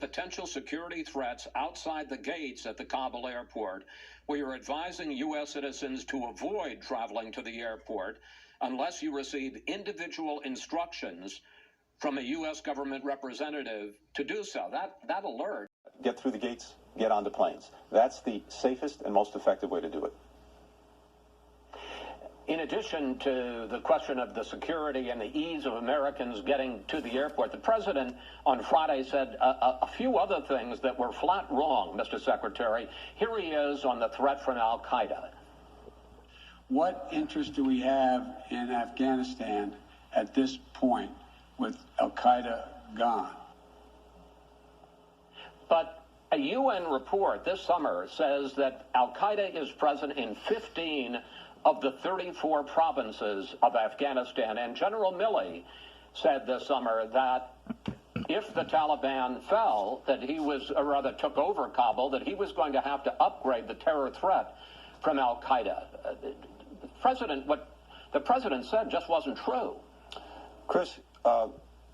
potential security threats outside the gates at the Kabul airport. We are advising U.S. citizens to avoid traveling to the airport unless you receive individual instructions from a U.S. government representative to do so. That alert. Get through the gates, get onto planes. That's the safest and most effective way to do it. In addition to the question of the security and the ease of Americans getting to the airport, the president on Friday said a few other things that were flat wrong, Mr. Secretary. Here he is on the threat from al-Qaeda. What interest do we have in Afghanistan at this point with al-Qaeda gone? But a UN report this summer says that al-Qaeda is present in 15 of the 34 provinces of Afghanistan. And General Milley said this summer that if the Taliban fell, that he was, or rather took over Kabul, that he was going to have to upgrade the terror threat from al-Qaeda. What the president said just wasn't true. Chris,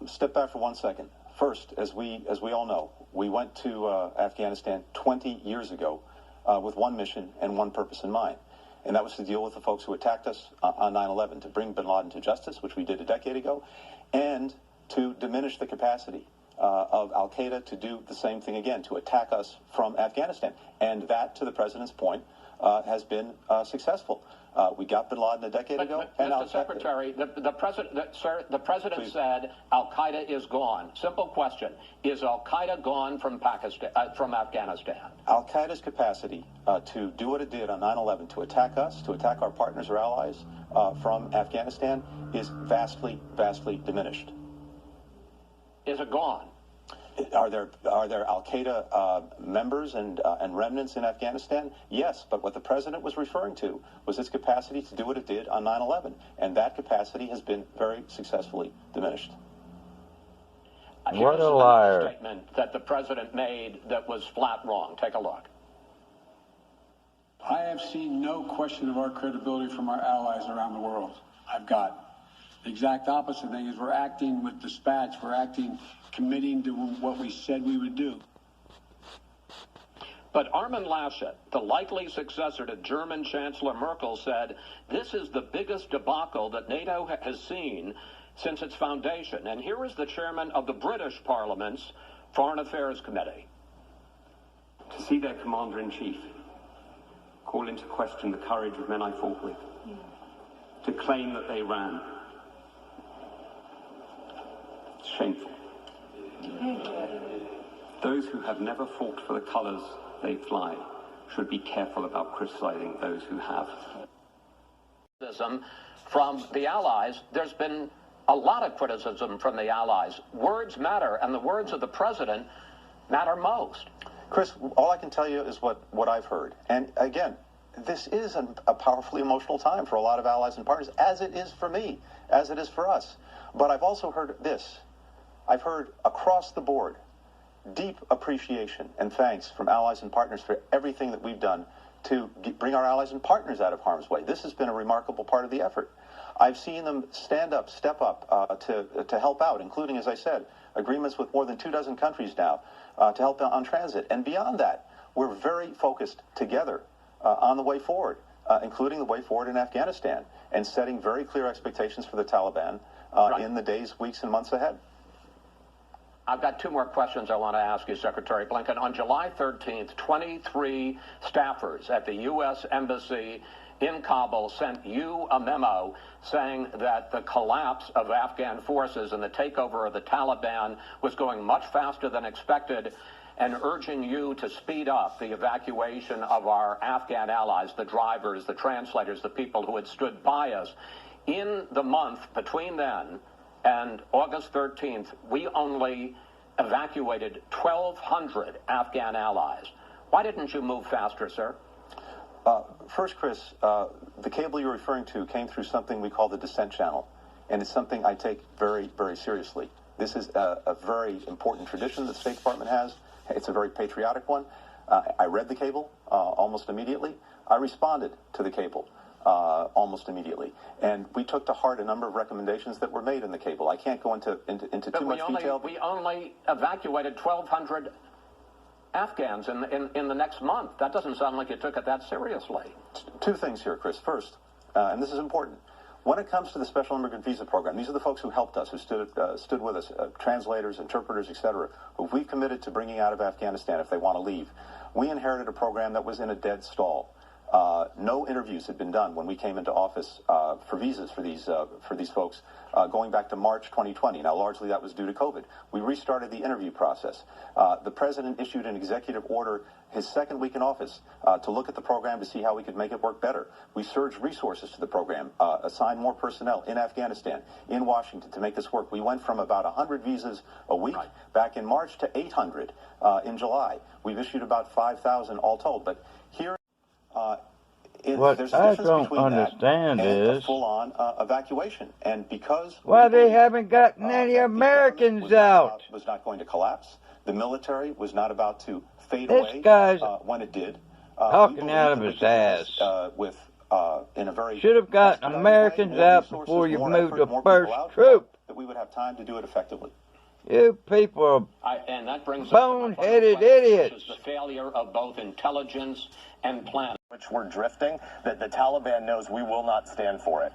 step back for 1 second. First, as we all know, we went to Afghanistan 20 years ago with one mission and one purpose in mind. And that was to deal with the folks who attacked us on 9/11, to bring bin Laden to justice, which we did a decade ago, and to diminish the capacity of al-Qaeda to do the same thing again, to attack us from Afghanistan. And that, to the president's point, has been successful. We got bin Laden a decade ago. And Mr. Secretary, the president Please. Said al-Qaeda is gone. Simple question: is al-Qaeda gone from Afghanistan? Al-Qaeda's capacity to do what it did on 9/11, to attack us, to attack our partners or allies from Afghanistan, is vastly, vastly diminished. Is it gone? Are there al-Qaeda members and remnants in Afghanistan? Yes, but what the president was referring to was its capacity to do what it did on 9/11, and that capacity has been very successfully diminished. What a liar. Statement that the president made that was flat wrong. Take a look. I have seen no question of our credibility from our allies around the world. I've got the exact opposite thing is we're acting with dispatch. We're acting committing to what we said we would do. But Armin Laschet, the likely successor to German Chancellor Merkel, said this is the biggest debacle that NATO has seen since its foundation. And here is the chairman of the British Parliament's Foreign Affairs Committee. To see their commander-in-chief call into question the courage of men I fought with, to claim that they ran. It's shameful. Those who have never fought for the colors they fly should be careful about criticizing those who have. From the Allies, there's been a lot of criticism from the Allies. Words matter, and the words of the president matter most. Chris, all I can tell you is what I've heard. And again, this is a powerfully emotional time for a lot of allies and partners, as it is for me, as it is for us. But I've also heard this. I've heard across the board deep appreciation and thanks from allies and partners for everything that we've done to bring our allies and partners out of harm's way. This has been a remarkable part of the effort. I've seen them stand up, step up to help out, including, as I said, agreements with more than 24 countries now to help on transit. And beyond that, we're very focused together on the way forward, including the way forward in Afghanistan, and setting very clear expectations for the Taliban in the days, weeks, and months ahead. I've got two more questions I want to ask you, Secretary Blinken. On July 13th, 23 staffers at the U.S. Embassy in Kabul sent you a memo saying that the collapse of Afghan forces and the takeover of the Taliban was going much faster than expected, and urging you to speed up the evacuation of our Afghan allies, the drivers, the translators, the people who had stood by us. In the month between then and August 13th, we only evacuated 1,200 Afghan allies. Why didn't you move faster, sir? First, Chris, the cable you're referring to came through something we call the descent channel, and it's something I take very, very seriously. This is a very important tradition that the State Department has. It's a very patriotic one. I read the cable almost immediately. I responded to the cable. almost immediately. And we took to heart a number of recommendations that were made in the cable. I can't go into too much detail. We only evacuated 1,200 Afghans in the next month. That doesn't sound like you took it that seriously. Two things here, Chris. First, and this is important, when it comes to the Special Immigrant Visa Program, these are the folks who helped us, who stood with us, translators, interpreters, etc., who we've committed to bringing out of Afghanistan if they want to leave. We inherited a program that was in a dead stall. No interviews had been done when we came into office for visas for these folks going back to March 2020. Now, largely that was due to COVID. We restarted the interview process. The president issued an executive order his second week in office to look at the program to see how we could make it work better. We surged resources to the program, assigned more personnel in Afghanistan, in Washington to make this work. We went from about 100 visas a week back in March to 800 in July. We've issued about 5,000 all told. But here, what there's a I difference don't between understand that and a is full-on evacuation. And because why they haven't gotten any that the Americans government out. was not going to collapse. The military was not about to fade This away guy's when it did. talking out of his ass. In a very Should have gotten expedited Americans way, out resources, before you more moved effort, the more first people out, troop. that we would have time to do it effectively. You people are And that brings us boneheaded to my final question, idiots. which is the failure of both intelligence and planning. Which we're drifting, that the Taliban knows we will not stand for it.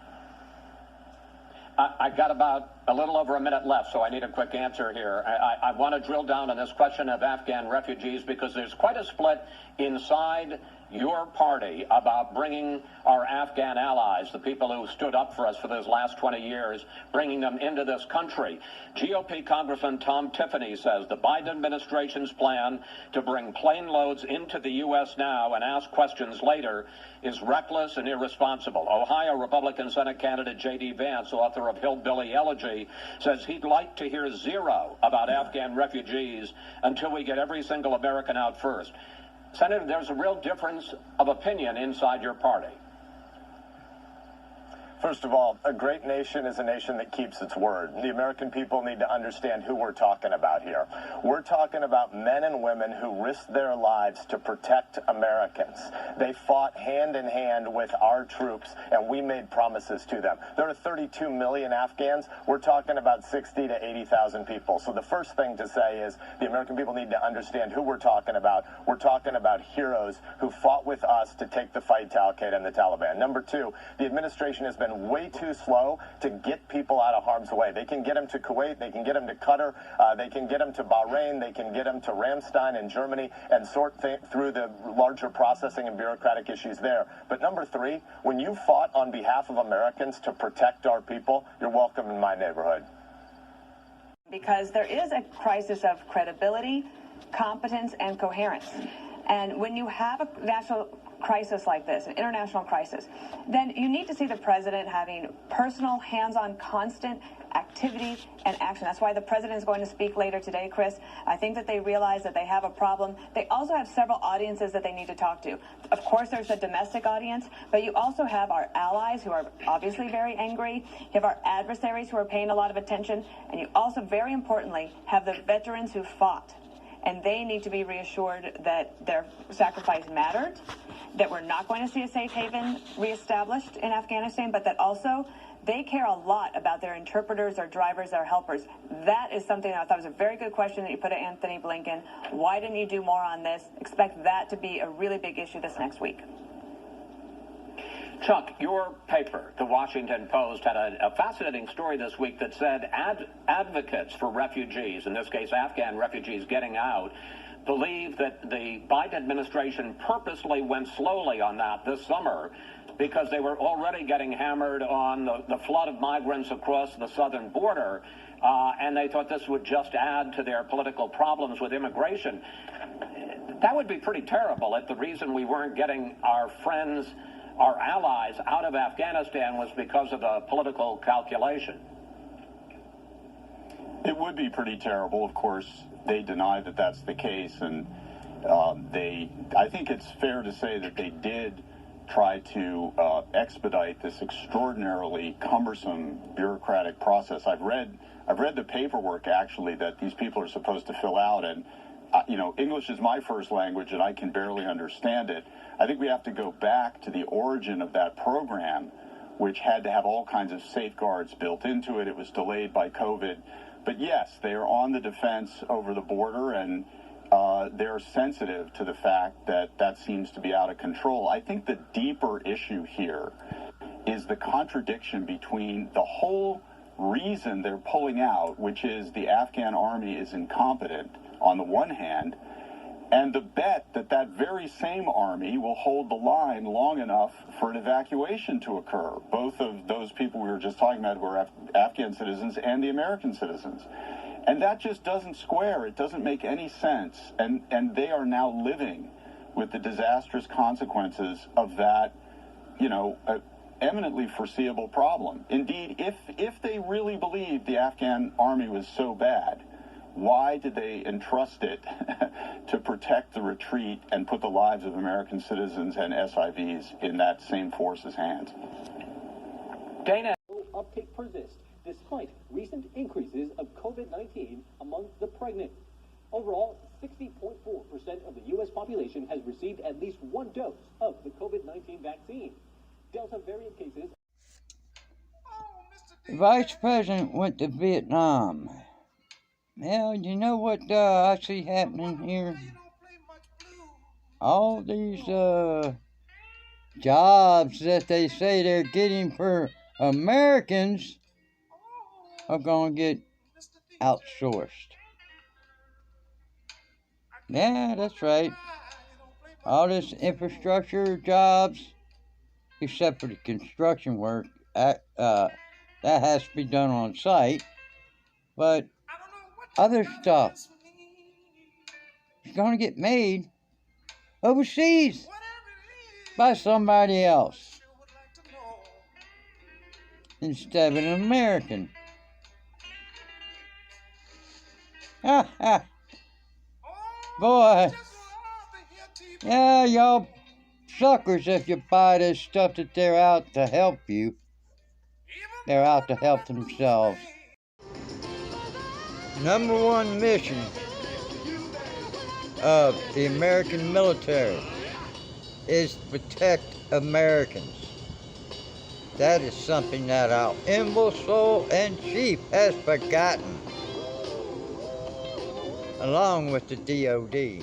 I've got about a little over a minute left, so I need a quick answer here. I want to drill down on this question of Afghan refugees because there's quite a split inside your party about bringing our Afghan allies, the people who stood up for us for those last 20 years, bringing them into this country. GOP Congressman Tom Tiffany says the Biden administration's plan to bring plane loads into the U.S. now and ask questions later is reckless and irresponsible. Ohio Republican Senate candidate J.D. Vance, author of Hillbilly Elegy, says he'd like to hear zero about Afghan refugees until we get every single American out first. Senator, there's a real difference of opinion inside your party. First of all, a great nation is a nation that keeps its word. The American people need to understand who we're talking about here. We're talking about men and women who risked their lives to protect Americans. They fought hand in hand with our troops, and we made promises to them. There are 32 million Afghans. We're talking about 60 to 80,000 people. So the first thing to say is the American people need to understand who we're talking about. We're talking about heroes who fought with us to take the fight to Al-Qaeda and the Taliban. Number two, the administration has been way too slow to get people out of harm's way. They can get them to Kuwait, they can get them to Qatar, they can get them to Bahrain, they can get them to Ramstein in Germany and sort through the larger processing and bureaucratic issues there. But number three, when you fought on behalf of Americans to protect our people, you're welcome in my neighborhood. Because there is a crisis of credibility, competence, and coherence. And when you have a national crisis like this, an international crisis, then you need to see the president having personal, hands-on, constant activity and action. That's why the president is going to speak later today, Chris. I think that they realize that they have a problem. They also have several audiences that they need to talk to. Of course, there's a domestic audience, but you also have our allies who are obviously very angry. You have our adversaries who are paying a lot of attention. And you also, very importantly, have the veterans who fought. And they need to be reassured that their sacrifice mattered, that we're not going to see a safe haven reestablished in Afghanistan, but that also they care a lot about their interpreters, their drivers, their helpers. That is something that I thought was a very good question that you put to Anthony Blinken. Why didn't you do more on this? Expect that to be a really big issue this next week. Chuck, your paper, The Washington Post, had a fascinating story this week that said advocates for refugees, in this case Afghan refugees getting out, believe that the Biden administration purposely went slowly on that this summer because they were already getting hammered on the flood of migrants across the southern border, and they thought this would just add to their political problems with immigration. That would be pretty terrible if the reason we weren't getting our friends, our allies out of Afghanistan was because of a political calculation. It would be pretty terrible. Of course, they deny that that's the case, and I think it's fair to say that they did try to expedite this extraordinarily cumbersome bureaucratic process. I've read the paperwork actually that these people are supposed to fill out, and English is my first language and I can barely understand it. I think we have to go back to the origin of that program, which had to have all kinds of safeguards built into it. It was delayed by COVID. But yes, they are on the defense over the border, and they're sensitive to the fact that that seems to be out of control. I think the deeper issue here is the contradiction between the whole reason they're pulling out, which is the Afghan army is incompetent on the one hand, and the bet that that very same army will hold the line long enough for an evacuation to occur, both of those people we were just talking about who are Afghan citizens and the American citizens. And that just doesn't square. It doesn't make any sense. And they are now living with the disastrous consequences of that, eminently foreseeable problem. Indeed, if they really believed the Afghan army was so bad, why did they entrust it to protect the retreat and put the lives of American citizens and SIVs in that same force's hands? Dana. Uptake persists despite recent increases of COVID-19 among the pregnant. Overall, 60.4% of the U.S. population has received at least one dose of the COVID-19 vaccine. Delta variant cases. The Vice President went to Vietnam. Now, you know what I see happening here? All these jobs that they say they're getting for Americans are going to get outsourced. Yeah, that's right. All this infrastructure jobs, except for the construction work, that has to be done on site. But other stuff is going to get made overseas by somebody else instead of an American. Boy, yeah, y'all suckers if you buy this stuff that they're out to help you. They're out to help themselves. Number one mission of the American military is to protect Americans. That is something that our imbecile and chief has forgotten, along with the DOD.